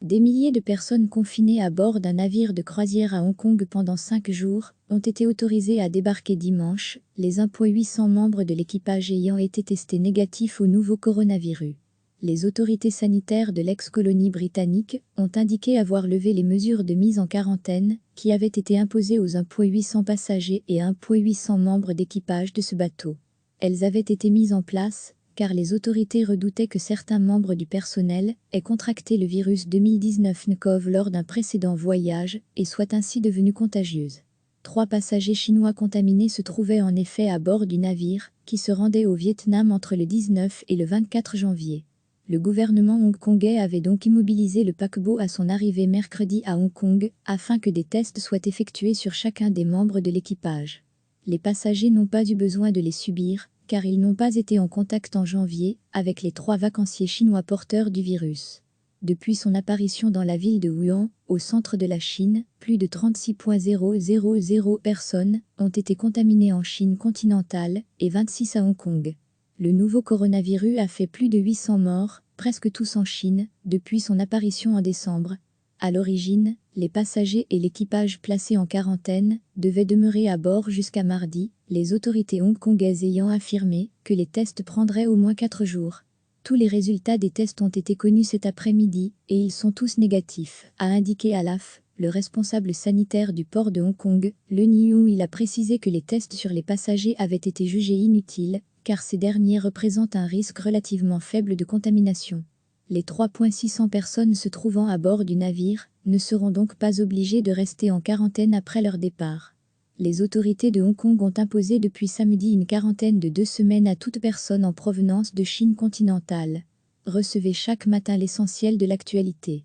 Des milliers de personnes confinées à bord d'un navire de croisière à Hong Kong pendant 5 jours ont été autorisées à débarquer dimanche, les 1,800 membres de l'équipage ayant été testés négatifs au nouveau coronavirus. Les autorités sanitaires de l'ex-colonie britannique ont indiqué avoir levé les mesures de mise en quarantaine qui avaient été imposées aux 1,800 passagers et 1,800 membres d'équipage de ce bateau. Elles avaient été mises en place car les autorités redoutaient que certains membres du personnel aient contracté le virus 2019 nCoV lors d'un précédent voyage et soient ainsi devenus contagieuses. 3 passagers chinois contaminés se trouvaient en effet à bord du navire qui se rendait au Vietnam entre le 19 et le 24 janvier. Le gouvernement hongkongais avait donc immobilisé le paquebot à son arrivée mercredi à Hong Kong afin que des tests soient effectués sur chacun des membres de l'équipage. Les passagers n'ont pas eu besoin de les subir, car ils n'ont pas été en contact en janvier avec les 3 vacanciers chinois porteurs du virus. Depuis son apparition dans la ville de Wuhan, au centre de la Chine, plus de 36,000 personnes ont été contaminées en Chine continentale et 26 à Hong Kong. Le nouveau coronavirus a fait plus de 800 morts, presque tous en Chine, depuis son apparition en décembre. À l'origine, les passagers et l'équipage placés en quarantaine devaient demeurer à bord jusqu'à mardi, les autorités hongkongaises ayant affirmé que les tests prendraient au moins 4 jours. Tous les résultats des tests ont été connus cet après-midi et ils sont tous négatifs, a indiqué Alaf, le responsable sanitaire du port de Hong Kong. Le Niu, il a précisé que les tests sur les passagers avaient été jugés inutiles car ces derniers représentent un risque relativement faible de contamination. Les 3,600 personnes se trouvant à bord du navire ne seront donc pas obligées de rester en quarantaine après leur départ. Les autorités de Hong Kong ont imposé depuis samedi une quarantaine de 2 semaines à toute personne en provenance de Chine continentale. Recevez chaque matin l'essentiel de l'actualité.